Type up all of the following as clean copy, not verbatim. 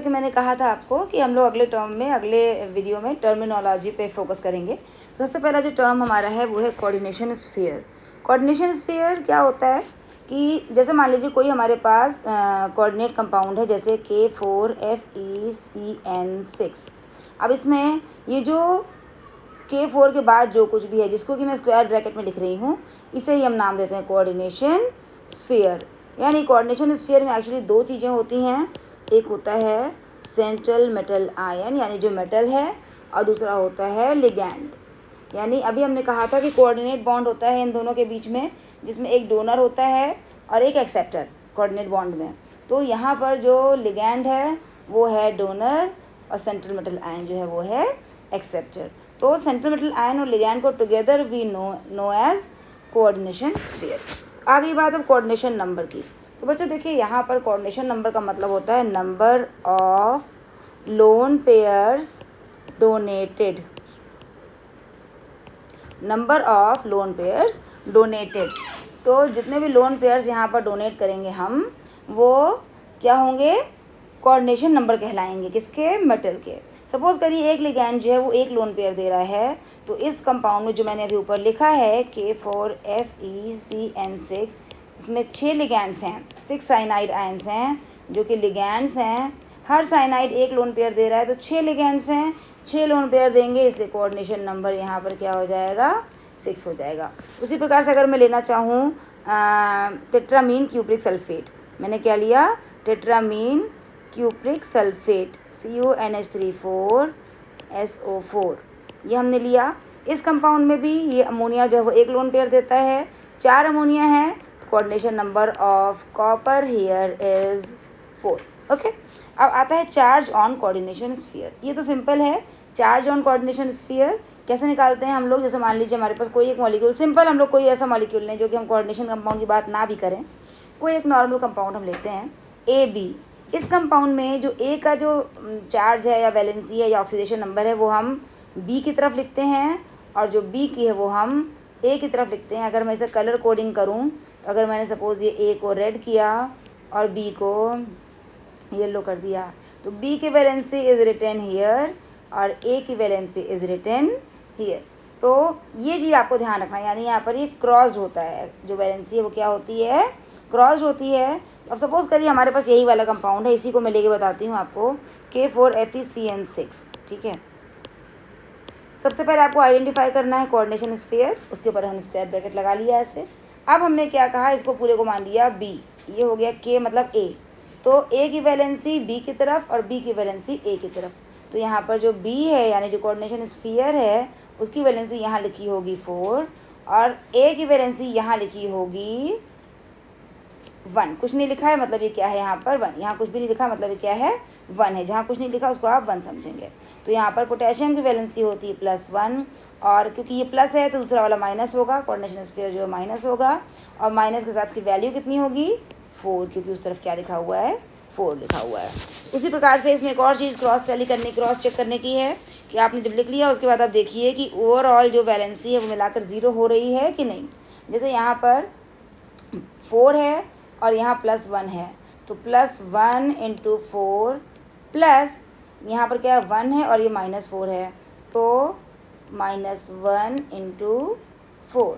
कि मैंने कहा था आपको कि हम लोग अगले वीडियो में टर्मिनोलॉजी पे फोकस करेंगे। तो सबसे पहला जो टर्म हमारा है वो है कोऑर्डिनेशन स्फीयर। कोऑर्डिनेशन स्फीयर क्या होता है कि जैसे मान लीजिए कोई हमारे पास कोऑर्डिनेट कंपाउंड है, जैसे K4FeCN6। अब इसमें ये जो K4 के बाद जो कुछ भी है, जिसको कि मैं स्क्वायर ब्रैकेट में लिख रही हूँ, इसे ही हम नाम देते हैं कोऑर्डिनेशन स्फीयर। यानी कोऑर्डिनेशन स्फीयर में एक्चुअली दो चीज़ें होती हैं। एक होता है सेंट्रल मेटल आयन, यानी जो मेटल है, और दूसरा होता है लिगैंड। यानी अभी हमने कहा था कि कोऑर्डिनेट बॉन्ड होता है इन दोनों के बीच में, जिसमें एक डोनर होता है और एक एक्सेप्टर कोऑर्डिनेट बॉन्ड में। तो यहाँ पर जो लिगैंड है वो है डोनर और सेंट्रल मेटल आयन जो है वो है एक्सेप्टर। तो सेंट्रल मेटल आयन और लिगैंड को together we know as coordination sphere. आ गई बात अब कोऑर्डिनेशन नंबर की। तो बच्चों देखिए, यहाँ पर कोऑर्डिनेशन नंबर का मतलब होता है number of lone pairs donated. Number of lone pairs donated. तो जितने भी लोन पेयर्स यहाँ पर डोनेट करेंगे हम, वो क्या होंगे? कोऑर्डिनेशन नंबर कहलाएंगे। किसके? मेटल के। सपोज करिए एक लिगैंड जो है वो एक लोन पेयर दे रहा है, तो इस कंपाउंड में जो मैंने अभी ऊपर लिखा है K4FeCN6, इसमें 6 लिगैंड्स हैं, 6 साइनाइड आयंस हैं जो कि लिगैंड्स हैं। हर साइनाइड एक लोन पेयर दे रहा है, तो 6 लिगैंड्स हैं, 6 लोन पेयर देंगे, इसलिए कोऑर्डिनेशन नंबर यहाँ पर क्या हो जाएगा? 6 हो जाएगा। उसी प्रकार से अगर मैं लेना चाहूँ टेट्रामीन क्यूप्रिक सल्फेट, मैंने क्या लिया? टेट्रामीन क्यूप्रिक सल्फेट CuNH3,4SO4, ये हमने लिया। इस कंपाउंड में भी ये अमोनिया जो है वो एक लोन पेयर देता है, 4 अमोनिया है, तो coordination number of copper here is 4। Okay, अब आता है चार्ज ऑन कोऑर्डिनेशन स्फीयर। ये तो सिंपल है। चार्ज ऑन कोऑर्डिनेशन स्फीयर कैसे निकालते हैं हम लोग? जैसे मान लीजिए हमारे पास कोई एक मॉलिक्यूल, सिंपल हम लोग कोई ऐसा मॉलिक्यूल लें जो कि हम कोऑर्डिनेशन कंपाउंड की बात ना भी करें, कोई एक नॉर्मल कंपाउंड हम लेते हैं AB। इस कंपाउंड में जो A का जो चार्ज है या वैलेंसी है या ऑक्सीडेशन नंबर है वो हम B की तरफ लिखते हैं, और जो B की है वो हम A की तरफ लिखते हैं। अगर मैं इसे कलर कोडिंग करूं, तो अगर मैंने सपोज़ ये A को रेड किया और B को येलो कर दिया, तो B की वैलेंसी इज़ रिटन हियर और A की वैलेंसी इज़ रिटन हियर। तो ये चीज़ आपको ध्यान रखना है, यानी यहाँ पर ये क्रॉस्ड होता है, जो वैलेंसी है वो क्या होती है? क्रॉस्ड होती है। तो अब सपोज़ करिए हमारे पास यही वाला कंपाउंड है, इसी को मैं लेके बताती हूँ आपको, K4FeCN6। ठीक है, सबसे पहले आपको आइडेंटिफाई करना है कोऑर्डिनेशन स्फीयर, उसके ऊपर हमने स्क्वायर ब्रैकेट लगा लिया ऐसे। अब हमने क्या कहा? इसको पूरे को मान लिया B, ये हो गया K मतलब A। तो A की वैलेंसी B की तरफ और B की वैलेंसी A की तरफ। तो यहाँ पर जो B है, यानी जो कोऑर्डिनेशन स्फीयर है, उसकी वैलेंसी यहाँ लिखी होगी 4 और A की वैलेंसी यहाँ लिखी होगी 1। कुछ नहीं लिखा है मतलब ये क्या है? यहाँ पर 1। यहाँ कुछ भी नहीं लिखा मतलब ये क्या है? 1 है। जहाँ कुछ नहीं लिखा उसको आप 1 समझेंगे। तो यहाँ पर पोटेशियम की वैलेंसी होती है +1, और क्योंकि ये प्लस है तो दूसरा वाला माइनस होगा, कोऑर्डिनेशन स्फीयर जो है माइनस होगा, और माइनस के साथ की वैल्यू कितनी होगी? 4, क्योंकि उस तरफ क्या लिखा हुआ है? 4 लिखा हुआ है। उसी प्रकार से इसमें एक और चीज़ क्रॉस चेक करने की है कि आपने जब लिख लिया उसके बाद आप देखिए कि ओवरऑल जो वैलेंसी है वो मिलाकर 0 हो रही है कि नहीं। जैसे यहाँ पर 4 है और यहाँ +1 है, तो +1 × 4 प्लस यहाँ पर क्या है? 1 है और ये -4 है, तो -1 × 4,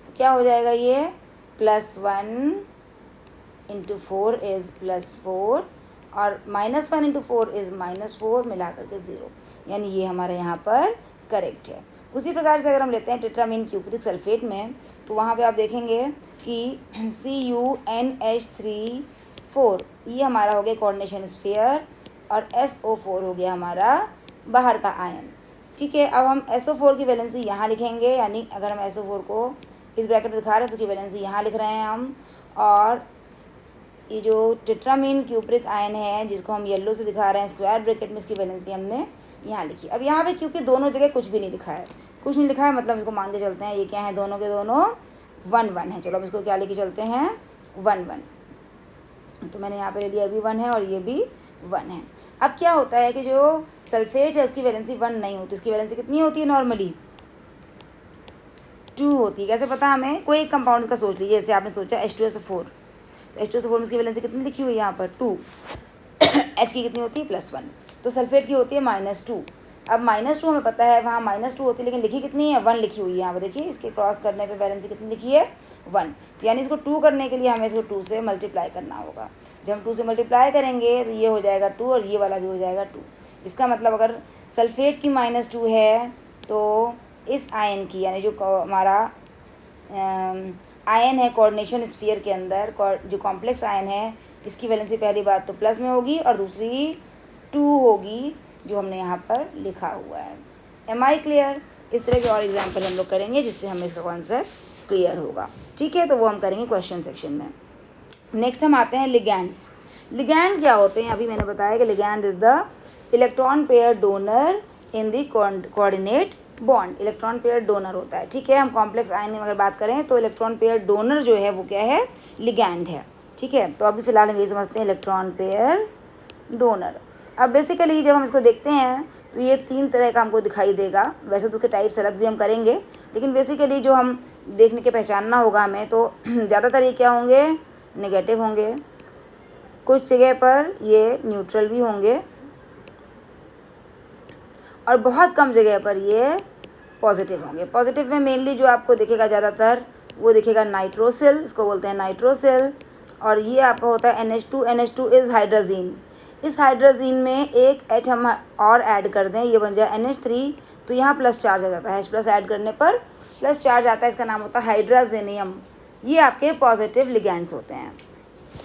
तो क्या हो जाएगा? ये +1 × 4 इज़ +4 और -1 × 4 इज़ -4, मिला करके 0, यानी ये हमारे यहाँ पर करेक्ट है। उसी प्रकार से अगर हम लेते हैं टेट्रामीन क्यूप्रिक सल्फेट में, तो वहाँ पे आप देखेंगे कि CuNH3,4, ये हमारा हो गया कोऑर्डिनेशन स्फीयर, और SO4 हो गया हमारा बाहर का आयन। ठीक है, अब हम SO4 की वैलेंसी यहाँ लिखेंगे, यानी अगर हम SO4 को इस ब्रैकेट में दिखा रहे हैं तो उसकी वैलेंसी यहाँ लिख रहे हैं हम, और ये जो टेट्रामीन क्यूप्रिक आयन है जिसको हम येलो से दिखा रहे हैं स्क्वायर ब्रैकेट में, इसकी वैलेंसी हमने यहाँ लिखी। अब यहाँ पे क्योंकि दोनों जगह कुछ भी नहीं लिखा है, कुछ नहीं लिखा है मतलब इसको मान के चलते हैं ये क्या है? दोनों के दोनों 1-1 है। चलो अब इसको क्या लेके चलते हैं? 1-1। तो मैंने यहाँ पे ले लिया, भी 1 है और ये भी 1 है। अब क्या होता है कि जो सल्फेट है उसकी वैलेंसी 1 नहीं होती, इसकी वैलेंसी कितनी होती है? नॉर्मली 2 होती है। कैसे पता हमें? कोई एक कंपाउंड का सोच लीजिए, जैसे आपने सोचा H2SO4, तो H2SO4 में इसकी वैलेंसी कितनी लिखी हुई है यहाँ पर? 2। H की कितनी होती है +1, तो सल्फेट की होती है -2। अब -2 हमें पता है, वहाँ -2 होती है, लेकिन लिखी कितनी है 1 लिखी हुई है यहाँ पर। देखिए इसके क्रॉस करने पे वैलेंसी कितनी लिखी है 1, तो यानी इसको 2 करने के लिए हमें इसको 2 से मल्टीप्लाई करना होगा। जब हम 2 से मल्टीप्लाई करेंगे तो ये हो जाएगा 2 और ये वाला भी हो जाएगा 2। इसका मतलब अगर सल्फेट की -2 है तो इस आयन की, यानी जो हमारा आयन है कोऑर्डिनेशन स्फीयर के अंदर, जो कॉम्प्लेक्स आयन है, इसकी वैलेंसी पहली बात तो प्लस में होगी और दूसरी 2 होगी, जो हमने यहाँ पर लिखा हुआ है। Am I clear? इस तरह के और एग्जाम्पल हम लोग करेंगे जिससे हमें इसका कॉन्सेप्ट क्लियर होगा। ठीक है, तो वो हम करेंगे क्वेश्चन सेक्शन में। नेक्स्ट हम आते हैं लिगैंड्स। लिगैंड क्या होते हैं? अभी मैंने बताया कि ligand is the electron pair donor in the coordinate bond. Electron pair donor होता है। ठीक है, हम कॉम्प्लेक्स आयन में अगर बात करें तो इलेक्ट्रॉन पेयर डोनर जो है वो क्या है, लिगैंड है। ठीक है, तो अभी फ़िलहाल हम ये समझते हैं इलेक्ट्रॉन पेयर डोनर। अब बेसिकली जब हम इसको देखते हैं तो ये 3 तरह का हमको दिखाई देगा। वैसे तो उसके टाइप्स अलग भी हम करेंगे, लेकिन बेसिकली जो हम देखने के पहचानना होगा हमें, तो ज़्यादातर ये क्या होंगे, नेगेटिव होंगे। कुछ जगह पर ये न्यूट्रल भी होंगे और बहुत कम जगह पर ये पॉजिटिव होंगे। पॉजिटिव में मेनली जो आपको दिखेगा ज़्यादातर वो दिखेगा नाइट्रोसिल, इसको बोलते हैं नाइट्रोसिल। और ये आपका होता है NH2। NH2 is hydrazine. इस हाइड्रोजीन में एक H हम और ऐड कर दें, ये बन जाए NH3, तो यहाँ प्लस चार्ज आ जाता है। H+ ऐड करने पर प्लस चार्ज आता है, इसका नाम होता है हाइड्रोजेनियम। ये आपके पॉजिटिव लिगैंड्स होते हैं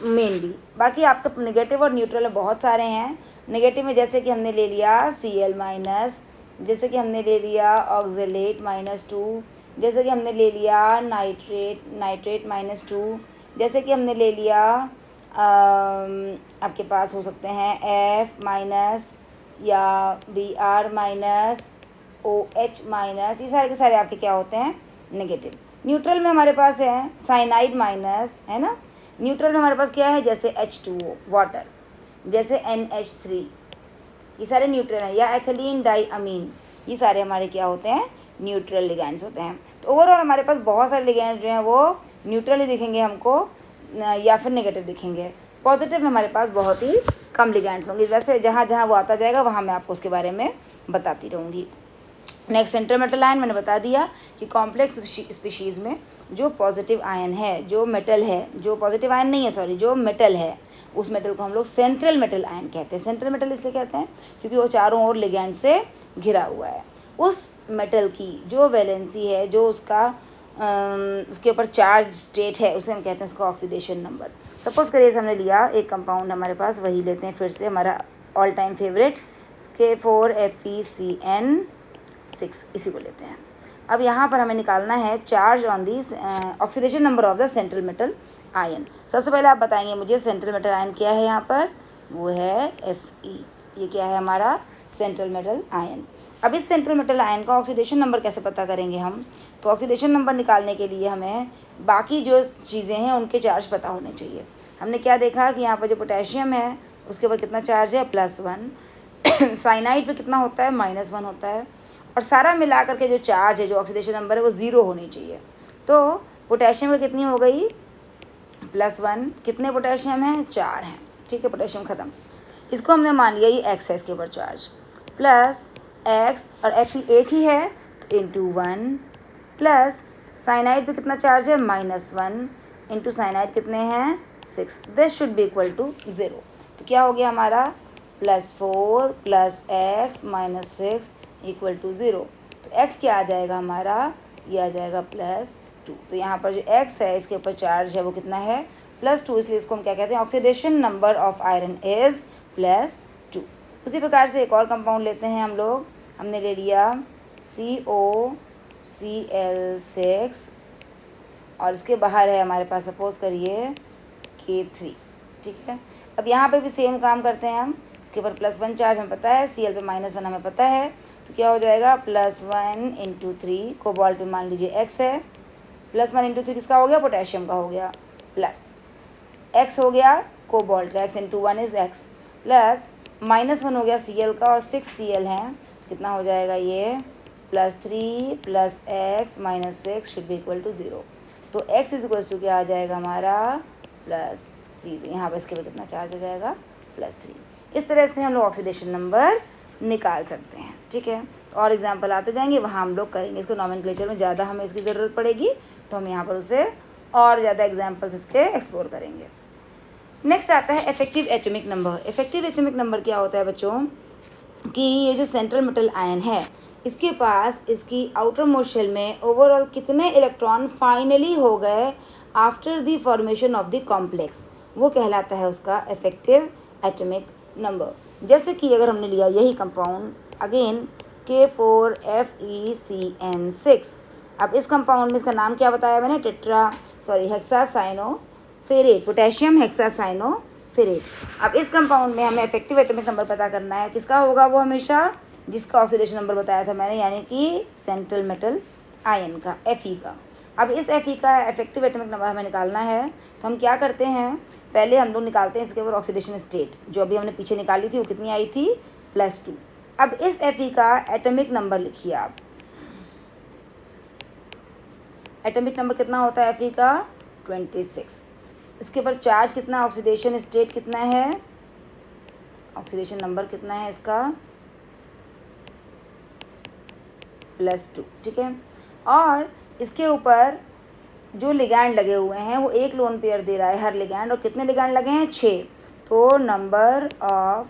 मेनली। बाकी आपके नेगेटिव और न्यूट्रल में बहुत सारे हैं। नेगेटिव में जैसे कि हमने ले लिया Cl-, जैसे कि हमने ले लिया ऑक्जेलेट -2, जैसे कि हमने ले लिया नाइट्रेट -2, जैसे कि हमने ले लिया आपके पास हो सकते हैं F- या Br- OH-, ये सारे के सारे आपके क्या होते हैं, नेगेटिव। न्यूट्रल में हमारे पास है साइनाइड माइनस, है ना। न्यूट्रल में हमारे पास क्या है, जैसे H2O वाटर, जैसे NH3, ये सारे न्यूट्रल हैं, या एथिलीन डाइअमीन, ये सारे हमारे क्या होते हैं, न्यूट्रल लिगैंड्स होते हैं। तो ओवरऑल हमारे पास बहुत सारे लिगैंड्स जो हैं वो न्यूट्रल ही दिखेंगे हमको या फिर नेगेटिव दिखेंगे। पॉजिटिव में हमारे पास बहुत ही कम लिगैंड्स होंगे। वैसे जहाँ जहाँ वो आता जाएगा वहाँ मैं आपको उसके बारे में बताती रहूँगी। नेक्स्ट सेंट्रल मेटल आयन, मैंने बता दिया कि कॉम्प्लेक्स स्पीशीज़ में जो पॉजिटिव आयन है, जो मेटल है, जो पॉजिटिव आयन नहीं है सॉरी, जो मेटल है, उस मेटल को हम लोग सेंट्रल मेटल आयन कहते हैं। सेंट्रल मेटल इसलिए कहते हैं क्योंकि वो चारों ओर लिगैंड से घिरा हुआ है। उस मेटल की जो वैलेंसी है, जो उसका उसके ऊपर चार्ज स्टेट है, उसे हम कहते हैं उसका ऑक्सीडेशन नंबर। सपोज करिए हमने लिया एक कंपाउंड हमारे पास, वही लेते हैं फिर से, हमारा ऑल टाइम फेवरेट K4FeCN6, इसी को लेते हैं। अब यहाँ पर हमें निकालना है charge on this oxidation number of the central metal ion. सबसे पहले आप बताएंगे मुझे सेंट्रल मेटल आयन क्या है, यहाँ पर वो है Fe। ये क्या है हमारा सेंट्रल मेटल आयन। अब इस सेंट्रल मेटल आयन का ऑक्सीडेशन नंबर कैसे पता करेंगे हम, तो ऑक्सीडेशन नंबर निकालने के लिए हमें बाकी जो चीज़ें हैं उनके चार्ज पता होने चाहिए। हमने क्या देखा कि यहाँ पर जो पोटेशियम है उसके ऊपर कितना चार्ज है, +1। साइनाइड पे कितना होता है, -1 होता है। और सारा मिला करके जो चार्ज है, जो ऑक्सीडेशन नंबर है, वो 0 होनी चाहिए। तो पोटेशियम में कितनी हो गई, +1। कितने पोटेशियम हैं, 4 हैं। ठीक है, पोटेशियम ख़त्म। इसको हमने मान लिया ये X है, इसके ऊपर चार्ज +X, और X एक ही है तो ×1, प्लस साइनाइड पे कितना चार्ज है, -1 इंटू साइनाइड कितने हैं, 6। This should be equal to 0। तो क्या हो गया हमारा, +4 + X - 6 = 0। तो X क्या आ जाएगा हमारा, ये आ जाएगा +2। तो यहाँ पर जो X है इसके ऊपर चार्ज है वो कितना है, +2, इसलिए इसको हम क्या कहते हैं, oxidation number of iron is +2। उसी प्रकार से एक और कंपाउंड लेते हैं हम लोग। हमने ले लिया COCl6 और इसके बाहर है हमारे पास सपोज करिए K3। ठीक है, अब यहाँ पे भी सेम काम करते हैं हम। इसके ऊपर +1 चार्ज हमें पता है, Cl पे -1 हमें पता है, तो क्या हो जाएगा, +1 × 3, कोबाल्ट पे मान लीजिए X है, +1 × 3 किसका हो गया, पोटेशियम का हो गया, प्लस X हो गया कोबाल्ट का, X × 1 इज़ X, प्लस -1 हो गया Cl का, और 6 Cl हैं, कितना हो जाएगा ये, +3 + X - 6 should be equal to 0। तो X = क्या आ जाएगा हमारा, +3। तो यहाँ पर इसके ऊपर कितना चार्ज आ जाएगा, +3। इस तरह से हम लोग ऑक्सीडेशन नंबर निकाल सकते हैं, ठीक है। और एग्जाम्पल आते जाएंगे, वहाँ हम लोग करेंगे इसको। नॉमेनक्लेचर में ज़्यादा हमें इसकी ज़रूरत पड़ेगी तो हम यहाँ पर उसे और ज़्यादा एग्जाम्पल्स इसके एक्सप्लोर करेंगे। नेक्स्ट आता है effective atomic number. Effective atomic number क्या होता है बच्चों कि ये जो सेंट्रल मेटल आयन है इसके पास इसकी आउटर मोस्ट शेल में ओवरऑल कितने इलेक्ट्रॉन फाइनली हो गए after the formation of the complex, वो कहलाता है उसका इफेक्टिव एटॉमिक नंबर। जैसे कि अगर हमने लिया यही कंपाउंड अगेन K4FeCN6, अब इस कंपाउंड में इसका नाम क्या बताया मैंने, हेक्सासाइनोफेरेट, पोटेशियम हेक्सासाइनोफेरेट। अब इस कंपाउंड में हमें इफेक्टिव एटॉमिक नंबर पता करना है, किसका होगा वो हमेशा जिसका ऑक्सीडेशन नंबर बताया था मैंने, यानी कि सेंट्रल मेटल आयन का, Fe का। अब इस Fe का इफेक्टिव एटॉमिक नंबर हमें निकालना है, तो हम क्या करते हैं, पहले हम लोग निकालते हैं इसके ऊपर ऑक्सीडेशन स्टेट, जो अभी हमने पीछे निकाली थी वो कितनी आई थी, +2। अब इस Fe का एटॉमिक नंबर लिखिए आप। एटॉमिक नंबर कितना होता है Fe का, 26। इसके ऊपर चार्ज कितना, ऑक्सीडेशन स्टेट कितना है, ऑक्सीडेशन नंबर कितना है इसका, +2, ठीक है। और इसके ऊपर जो लिगैंड लगे हुए हैं वो एक लोन पेयर दे रहा है हर लिगैंड, और कितने लिगैंड लगे हैं, 6। तो नंबर ऑफ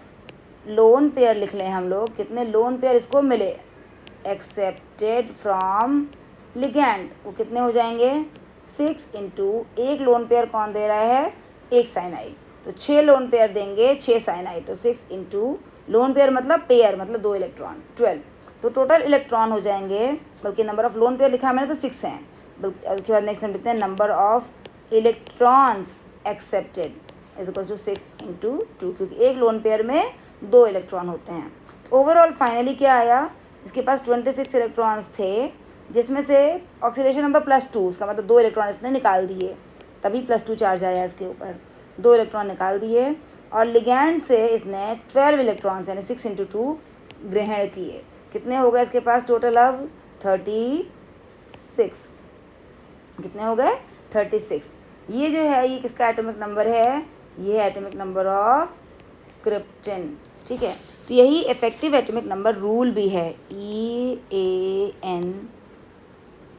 लोन पेयर लिख लें हम लोग, कितने लोन पेयर इसको मिले एक्सेप्टेड फ्रॉम लिगैंड, वो कितने हो जाएंगे, 6 इंटू एक लोन पेयर कौन दे रहा है, एक साइनाइड, तो 6 लोन पेयर देंगे 6 साइनाइड, तो 6 इंटू लोन पेयर मतलब पेयर मतलब 2 इलेक्ट्रॉन, 12। तो टोटल इलेक्ट्रॉन हो जाएंगे, बल्कि नंबर ऑफ लोन पेयर लिखा मैंने तो 6 हैं, बल्कि उसके बाद नेक्स्ट हम लिखते हैं number of electrons accepted is equal to 6 into 2, क्योंकि एक लोन पेयर में 2 इलेक्ट्रॉन होते हैं। तो ओवरऑल फाइनली क्या आया, इसके पास 26 इलेक्ट्रॉन्स थे, जिसमें से ऑक्सीडेशन नंबर +2, उसका मतलब 2 इलेक्ट्रॉन इसने निकाल दिए, तभी +2 चार्ज आया इसके ऊपर, 2 इलेक्ट्रॉन निकाल दिए, और लिगैंड से इसने 12 इलेक्ट्रॉन्स यानी 6 इंटू 2 ग्रहण किए। कितने हो गए इसके पास टोटल, अब 36, कितने हो गए, 36। ये जो है ये किसका एटॉमिक नंबर है, ये है एटॉमिक नंबर ऑफ क्रिप्टन, ठीक है। तो यही इफेक्टिव एटॉमिक नंबर रूल भी है, EAN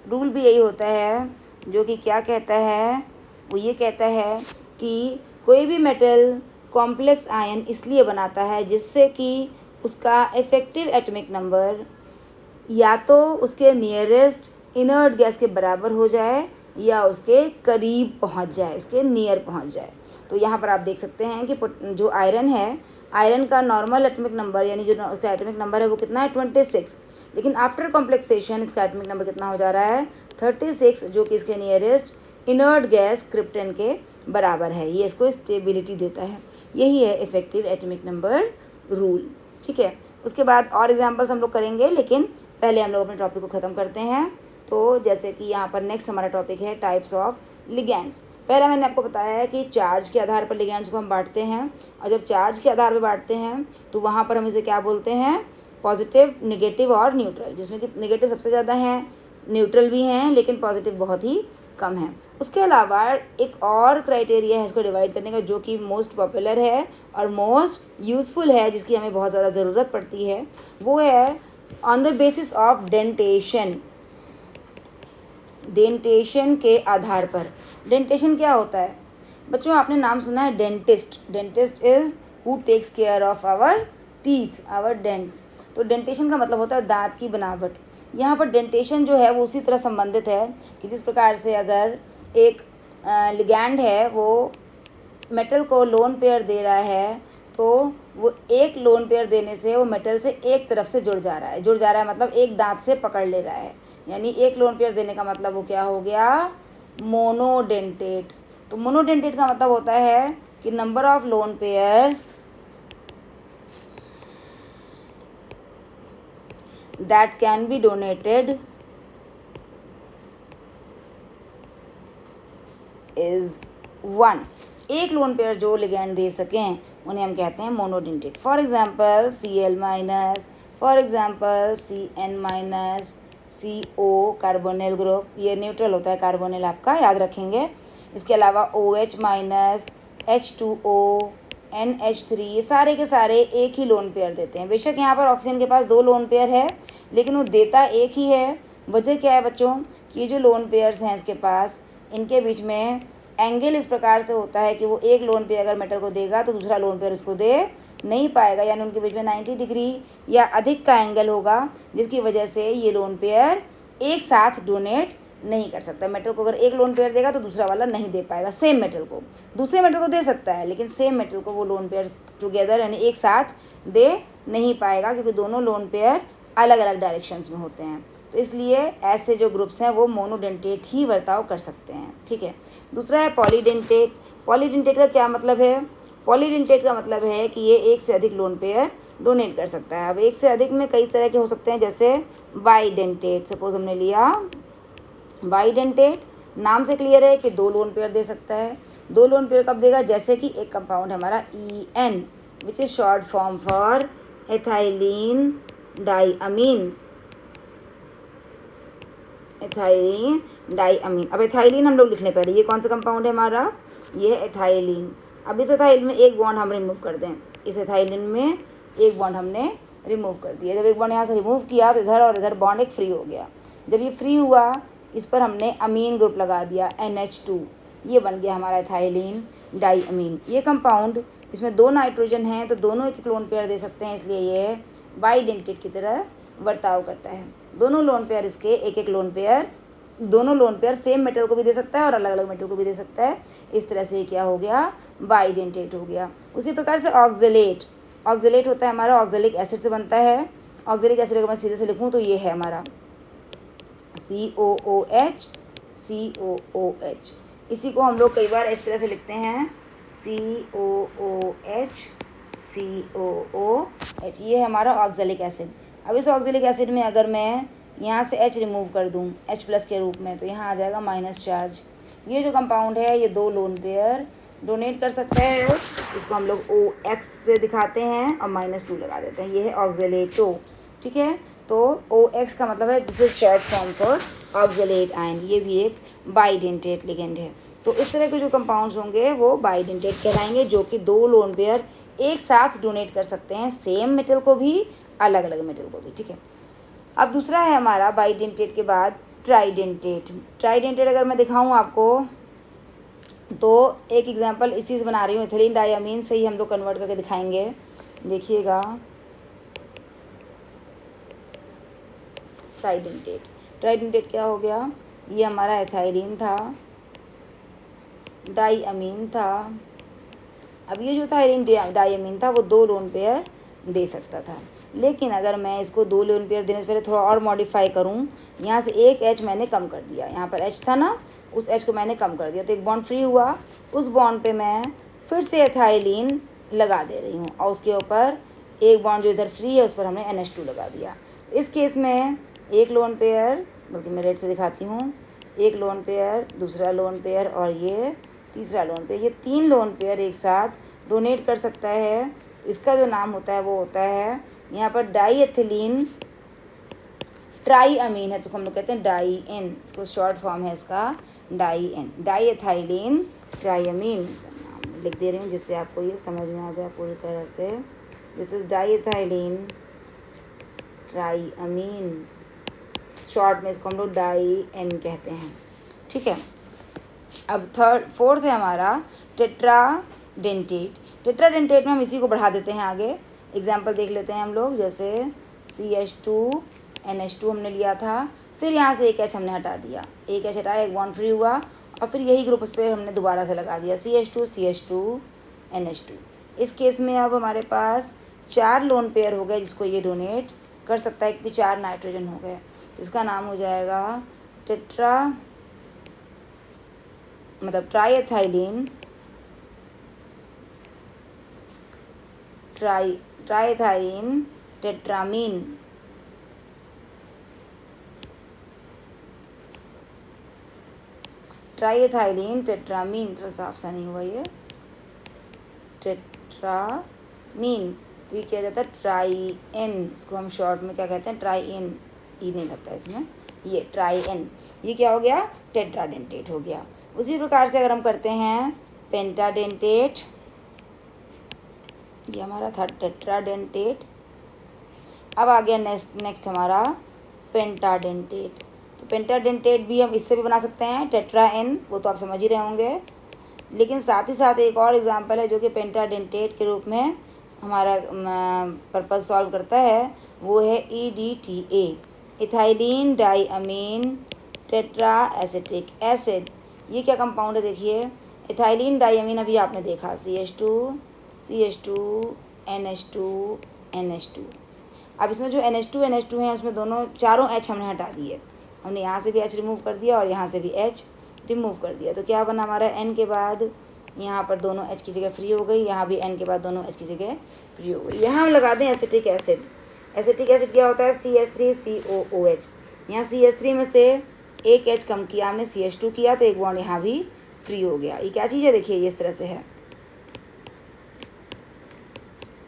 रूल भी यही होता है, जो कि क्या कहता है, वो ये कहता है कि कोई भी मेटल कॉम्प्लेक्स आयन इसलिए बनाता है जिससे कि उसका इफेक्टिव एटॉमिक नंबर या तो उसके नियरेस्ट इनर्ट गैस के बराबर हो जाए या उसके करीब पहुंच जाए, उसके नियर पहुंच जाए। तो यहाँ पर आप देख सकते हैं कि जो आयरन है, आयरन का नॉर्मल एटॉमिक नंबर यानी जो उसका एटॉमिक नंबर है वो कितना है, 26, लेकिन आफ्टर कॉम्प्लेक्सेशन इसका एटॉमिक नंबर कितना हो जा रहा है, 36, जो कि इसके नियरेस्ट इनर्ट गैस क्रिप्टन के बराबर है। ये इसको स्टेबिलिटी देता है, यही है इफेक्टिव एटॉमिक नंबर रूल, ठीक है। उसके बाद और एग्जांपल्स हम लोग करेंगे, लेकिन पहले हम लोग अपने टॉपिक को ख़त्म करते हैं। तो जैसे कि यहाँ पर नेक्स्ट हमारा टॉपिक है टाइप्स ऑफ लिगैंड्स। पहला मैंने आपको बताया है कि चार्ज के आधार पर लिगैंड्स को हम बांटते हैं, और जब चार्ज के आधार पर बांटते हैं तो वहाँ पर हम इसे क्या बोलते हैं, पॉजिटिव, नेगेटिव और न्यूट्रल, जिसमें कि नेगेटिव सबसे ज़्यादा हैं, न्यूट्रल भी हैं, लेकिन पॉजिटिव बहुत ही कम है। उसके अलावा एक और क्राइटेरिया है इसको डिवाइड करने का, जो कि मोस्ट पॉपुलर है और मोस्ट यूज़फुल है, जिसकी हमें बहुत ज़्यादा ज़रूरत पड़ती है, वो है on the basis of dentition. Dentition के आधार पर, डेंटेशन क्या होता है बच्चों, आपने नाम सुना है dentist, dentist is who takes care of our teeth, our dents. तो डेंटेशन का मतलब होता है दांत की बनावट। यहाँ पर डेंटेशन जो है वो उसी तरह संबंधित है कि जिस प्रकार से अगर एक लिगैंड है वो मेटल को लोन पेयर दे रहा है, तो वो एक लोन पेयर देने से वो मेटल से एक तरफ से जुड़ जा रहा है, जुड़ जा रहा है मतलब एक दांत से पकड़ ले रहा है, यानी एक लोन पेयर देने का मतलब वो क्या हो गया, मोनोडेंटेट। तो मोनोडेंटेट का मतलब होता है कि number of lone pairs that can be donated is 1। एक लोन पेयर जो लिगैंड दे सकें उन्हें हम कहते हैं monodentate. For example Cl-, for example Cn-, CO carbonyl group, ये न्यूट्रल होता है कार्बोनिल, आपका याद रखेंगे। इसके अलावा OH-, H2O, NH3, ये सारे के सारे एक ही लोन पेयर देते हैं। बेशक यहाँ पर ऑक्सीजन के पास 2 लोन पेयर है, लेकिन वो देता एक ही है। वजह क्या है बच्चों कि ये जो लोन पेयर्स हैं इसके पास, इनके बीच में एंगल इस प्रकार से होता है कि वो एक लोन पेयर अगर मेटल को देगा तो दूसरा लोन पेयर उसको दे नहीं पाएगा, यानी उनके बीच में 90 डिग्री या अधिक का एंगल होगा, जिसकी वजह से ये लोन पेयर एक साथ डोनेट नहीं कर सकता। मेटल को अगर एक लोन पेयर देगा तो दूसरा वाला नहीं दे पाएगा। सेम मेटल को दूसरे मेटल को दे सकता है, लेकिन सेम मेटल को वो लोन पेयर टुगेदर यानी एक साथ दे नहीं पाएगा, क्योंकि दोनों लोन पेयर अलग अलग डायरेक्शंस में होते हैं। तो इसलिए ऐसे जो ग्रुप्स हैं वो मोनोडेंटेट ही बर्ताव कर सकते हैं। ठीक है। दूसरा है पॉलीडेंटेट। पॉलीडेंटेट का क्या मतलब है? पॉलीडेंटेट का मतलब है कि ये एक से अधिक लोन पेयर डोनेट कर सकता है। अब एक से अधिक में कई तरह के हो सकते हैं, जैसे बाईडेंटेट। सपोज हमने लिया बाईडेंटेट, नाम से क्लियर है कि 2 लोन पेयर दे सकता है। 2 लोन पेयर कब देगा? जैसे कि एक कंपाउंड है हमारा EN, which is short form for ethylenediamine. Ethylenediamine. अब एथाइलिन हम लोग लिखने पहले, ये कौन सा कंपाउंड है हमारा? ये है एथाइलिन। अब इस एथाइलिन में एक बॉन्ड हम रिमूव कर दें। इस एथाइलिन में एक बॉन्ड हमने रिमूव कर दिया। जब एक बॉन्ड यहाँ से रिमूव किया तो इधर और इधर बॉन्ड एक फ्री हो गया। जब ये फ्री हुआ, इस पर हमने अमीन ग्रुप लगा दिया NH2, ये बन गया हमारा एथाइलिन डाईअमीन। ये कंपाउंड, इसमें 2 नाइट्रोजन हैं तो दोनों एक लोन पेयर दे सकते हैं, इसलिए ये बाईडेंटेट की तरह बर्ताव करता है। दोनों लोन पेयर इसके एक एक लोन पेयर, दोनों लोन पेयर सेम मेटल को भी दे सकता है और अलग अलग मेटल को भी दे सकता है। इस तरह से क्या हो गया? बाईडेंटेट हो गया। उसी प्रकार से ऑक्जेलेट। ऑक्जेलेट होता है हमारा ऑक्जेलिक एसिड से बनता है। ऑक्जेलिक एसिड अगर मैं सीधे से लिखूँ तो ये है हमारा COOH COOH। इसी को हम लोग कई बार इस तरह से लिखते हैं COOH COOH। ये है हमारा ऑक्जेलिक एसिड। अब इस ऑक्जेलिक एसिड में अगर मैं यहाँ से H रिमूव कर दूँ H+ के रूप में, तो यहाँ आ जाएगा माइनस चार्ज। ये जो कंपाउंड है ये 2 लोन पेयर डोनेट कर सकता है। इसको हम लोग OX से दिखाते हैं और -2 लगा देते हैं। ये है ऑक्जेलेटो। ठीक है। तो OX का मतलब है this is short form for oxalate ion. ये भी एक बाईडेंटेट लिगेंड है। तो इस तरह के जो कंपाउंड्स होंगे वो बाईडेंटेट कहलाएंगे, जो कि 2 लोन पेयर एक साथ डोनेट कर सकते हैं, सेम मेटल को भी अलग अलग मेटल को भी। ठीक है। अब दूसरा है हमारा बाईडेंटेट के बाद ट्राइडेंटेट। ट्राइडेंटेट अगर मैं दिखाऊं आपको तो एक एग्जांपल इसी से बना रही हूँ, एथिलीन डाईअमीन से ही हम लोग कन्वर्ट करके दिखाएंगे। देखिएगा ट्राइडेंटेट। ट्राइडेंटेट क्या हो गया? ये हमारा एथाइलिन था, डाईअमीन था। अब ये जो था एथिलीन डाईअमीन था वो 2 लोन पेयर दे सकता था, लेकिन अगर मैं इसको 2 लोन पेयर देने से पहले थोड़ा और मॉडिफाई करूं, यहाँ से एक H मैंने कम कर दिया। यहाँ पर H था ना, उस H को मैंने कम कर दिया तो एक बॉन्ड फ्री हुआ। उस बॉन्ड पे मैं फिर से एथाइलिन लगा दे रही हूँ और उसके ऊपर एक बॉन्ड जो इधर फ्री है उस पर हमने NH2 लगा दिया। इस केस में एक लोन पेयर, बल्कि मैं रेड से दिखाती हूँ, एक लोन पेयर, दूसरा लोन पेयर और ये तीसरा लोन पेयर, ये 3 लोन पेयर एक साथ डोनेट कर सकता है। तो इसका जो नाम होता है वो होता है यहाँ पर डाईएथिलीन ट्राईअमीन है, तो हम लोग कहते हैं डाईएन। इसको शॉर्ट फॉर्म है इसका डाईएन, डाईएथाइलिन ट्राईअमीन। नाम लिख दे रही हूँ जिससे आपको ये समझ में आ जाए पूरी तरह से। दिस इज डाईएथाइलिन ट्राईअमीन, शॉर्ट में इसको हम लोग डाईएन कहते हैं। ठीक है। अब फोर्थ है हमारा टेट्राडेंटेट। टेट्राडेंटेट में हम इसी को बढ़ा देते हैं आगे। एग्जाम्पल देख लेते हैं हम लोग, जैसे CH2 NH2 हमने लिया था, फिर यहाँ से एक H हमने हटा दिया, एक H हटाया, एक बॉन्ड फ्री हुआ और फिर यही ग्रुप उस पर हमने दोबारा से लगा दिया CH2 NH2। इस केस में अब हमारे पास 4 लोन पेयर हो गए जिसको ये डोनेट कर सकता है, क्योंकि 4 नाइट्रोजन हो गए। इसका नाम हो जाएगा ट्राईएथाइलिन ट्राईएथाइलिन टेट्रामीन। ट्राईएथाइलिन टेट्रामीन, थोड़ा साफ सा नहीं हुआ ये, टेट्रामीन। तो ये क्या जाता है ट्राईएन, इसको हम शॉर्ट में क्या कहते हैं ट्राईएन, ई नहीं लगता इसमें, ये ट्राईएन। ये क्या हो गया? टेट्राडेंटेट हो गया। उसी प्रकार से अगर हम करते हैं पेंटाडेंटेट, ये हमारा था टेट्राडेंटेट। अब आ गया नेक्स्ट हमारा पेंटाडेंटेट। तो पेंटाडेंटेट भी हम इससे भी बना सकते हैं, टेट्रा एन, वो तो आप समझ ही रहे होंगे। लेकिन साथ ही साथ एक और एग्जांपल है जो कि पेंटाडेंटेट के रूप में हमारा पर्पस सॉल्व करता है, वो है EDTA, ethylenediamine tetraacetic acid. ये क्या कंपाउंड है देखिए, इथाइलिन डाईअमीन अभी आपने देखा, CH2 CH2 NH2 NH2। अब इसमें जो NH2 है उसमें दोनों चारों H हमने हटा दिए, हमने यहाँ से भी H रिमूव कर दिया और यहाँ से भी H रिमूव कर दिया। तो क्या बना हमारा N के बाद यहाँ पर दोनों H की जगह फ्री हो गई, यहाँ भी N के बाद दोनों H की जगह फ्री हो गई। यहाँ हम लगा दें एसिटिक एसिड। एसिटिक एसिड क्या होता है, CH3COOH। यहाँ CH3 में से एक H कम किया हमने, CH2 किया, तो एक बॉन्ड यहाँ भी फ्री हो गया। ये क्या चीज़ है देखिए, ये इस तरह से है,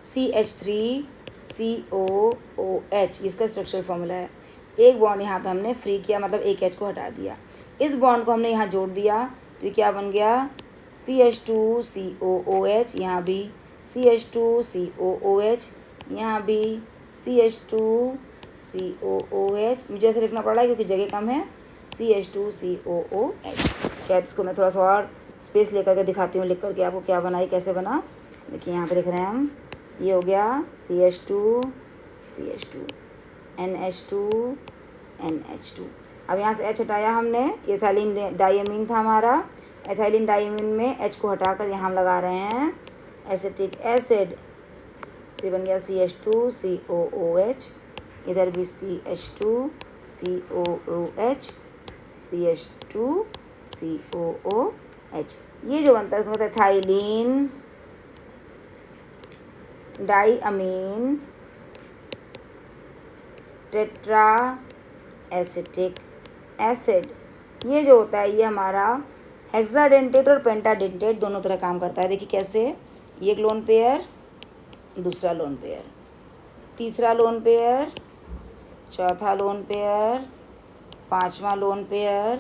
CH3COOH, इसका स्ट्रक्चरल फॉर्मूला है। एक बॉन्ड यहाँ पे हमने फ्री किया, मतलब एक H को हटा दिया, इस बॉन्ड को हमने यहाँ जोड़ दिया, तो ये क्या बन गया, CH2COOH, यहाँ भी CH2COOH, यहाँ भी CH2COOH। मुझे ऐसे लिखना पड़ रहा है क्योंकि जगह कम है, CH2COOH। शायद इसको मैं थोड़ा सा और स्पेस लेकर के दिखाती हूँ, लिख करके आपको क्या बना, कैसे बना। देखिए यहाँ पे लिख रहे हैं हम, ये हो गया CH2 NH2 NH2। अब यहाँ से H हटाया हमने, एथाइलिन डाईअमीन था हमारा, एथाइलिन डाईअमीन में H को हटाकर यहाँ हम लगा रहे हैं एसिटिक एसिड, ये बन गया CH2COOH, इधर भी CH2COOH CH2COOH। ये जो बनता है उसमें एथाइलिन डाईअमीन टेट्रा एसिटिक एसिड। ये जो होता है ये हमारा हेक्साडेंटेट और पेंटाडेंटेट दोनों तरह काम करता है। देखिए कैसे, ये एक लोन पेयर, दूसरा लोन पेयर, तीसरा लोन पेयर, चौथा लोन पेयर, पांचवा लोन पेयर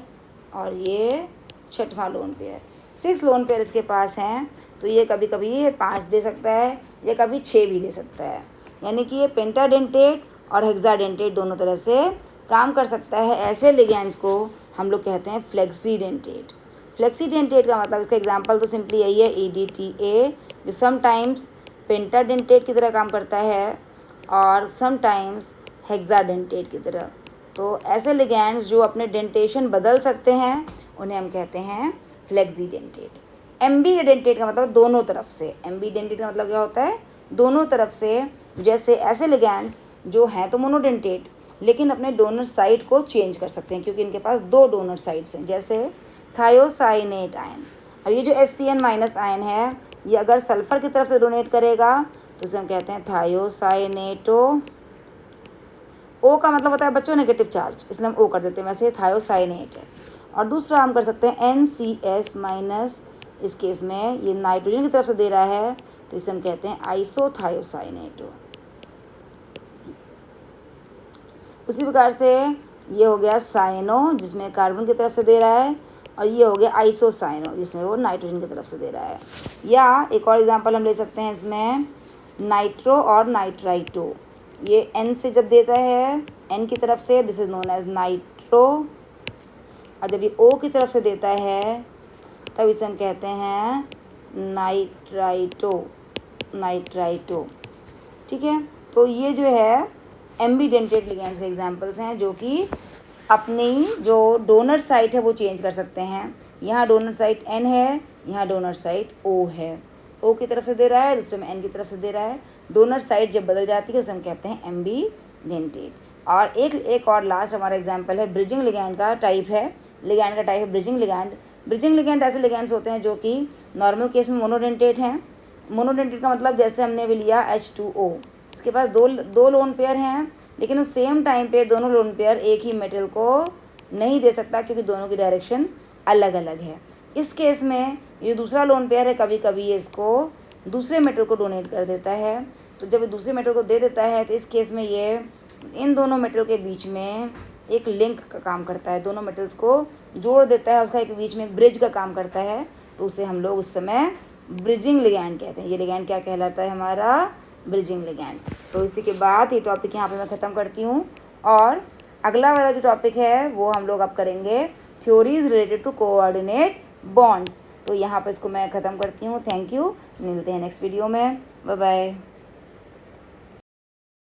और ये छठवां लोन पेयर। 6 लोन पेयर इसके पास हैं। तो ये कभी कभी 5 दे सकता है, ये कभी 6 भी दे सकता है। यानी कि ये पेंटाडेंटेट और हेक्साडेंटेट दोनों तरह से काम कर सकता है। ऐसे लिगेंड्स को हम लोग कहते हैं फ्लेक्सीडेंटेट। फ्लेक्सीडेंटेट का मतलब, इसका एग्जांपल तो सिंपली यही है, EDTA, जो समटाइम्स पेंटाडेंटेट की तरह काम करता है और समटाइम्स हेक्साडेंटेट की तरह। तो ऐसे लिगेंड्स जो अपने डेंटेशन बदल सकते हैं उन्हें हम कहते हैं फ्लेक्सीडेंटेट। एम्बीडेंटेट का मतलब दोनों तरफ से, एम्बीडेंटेट का मतलब क्या होता है, दोनों तरफ से। जैसे ऐसे लिगेंड्स जो हैं तो मोनोडेंटेट, लेकिन अपने डोनर साइड को चेंज कर सकते हैं क्योंकि इनके पास 2 डोनर साइड्स हैं, जैसे थायोसाइनेट आयन। अब ये जो HCN- आयन है, ये अगर सल्फर की तरफ से डोनेट करेगा तो इसे हम कहते हैं थायोसाइनेटो। O का मतलब होता है बच्चों नेगेटिव चार्ज, इसलिए हम O कर देते हैं, वैसे थायोसाइनेट है। और दूसरा हम कर सकते हैं NCS-, इस केस में ये नाइट्रोजन की तरफ से दे रहा है तो इसे हम कहते हैं आइसोथायोसाइनेटो। उसी प्रकार से ये हो गया साइनो, जिसमें कार्बन की तरफ से दे रहा है, और ये हो गया आइसोसाइनो, जिसमें वो नाइट्रोजन की तरफ से दे रहा है। या एक और एग्जांपल हम ले सकते हैं इसमें, नाइट्रो और नाइट्राइटो। ये N से जब देता है, N की तरफ से, this is known as nitro, और जब ये O की तरफ से देता है तब इसे हम कहते हैं नाइट्राइटो। ठीक है, तो ये जो है एम्बीडेंटेट लिगेंड्स के एग्जांपल्स हैं जो कि अपनी जो डोनर साइट है वो चेंज कर सकते हैं। यहाँ डोनर साइट N है, यहाँ डोनर साइट O है, O की तरफ से दे रहा है, दूसरे में N की तरफ से दे रहा है। डोनर साइट जब बदल जाती है उसे हम कहते हैं एम्बीडेंटेट। और एक और लास्ट हमारा एग्जांपल है ब्रिजिंग लिगैंड का टाइप है, लिगैंड का टाइप है ब्रिजिंग लिगैंड। ब्रिजिंग लिगैंड ऐसे लिगैंड्स होते हैं जो कि नॉर्मल केस में मोनोडेंटेट हैं। मोनोडेंटेट का मतलब जैसे हमने भी लिया H2O, इसके पास दो लोन पेयर हैं, लेकिन उस सेम टाइम पे दोनों लोन पेयर एक ही मेटल को नहीं दे सकता क्योंकि दोनों की डायरेक्शन अलग अलग है। इस केस में ये दूसरा लोन पेयर है, कभी कभी ये इसको दूसरे मेटल को डोनेट कर देता है। तो जब ये दूसरे मेटल को दे देता है तो इस केस में ये इन दोनों मेटल के बीच में एक लिंक का काम करता है, दोनों मेटल्स को जोड़ देता है, उसका एक बीच में एक ब्रिज का काम करता है। तो उसे हम लोग उस समय ब्रिजिंग लिगैंड कहते हैं। ये लिगैंड क्या कहलाता है हमारा? Bridging ligand. तो इसी के बाद ये टॉपिक यहाँ पे मैं ख़त्म करती हूँ, और अगला वाला जो टॉपिक है वो हम लोग अब करेंगे theories related to coordinate bonds. तो यहाँ पे इसको मैं ख़त्म करती हूँ। थैंक यू, मिलते हैं नेक्स्ट वीडियो में। Bye bye.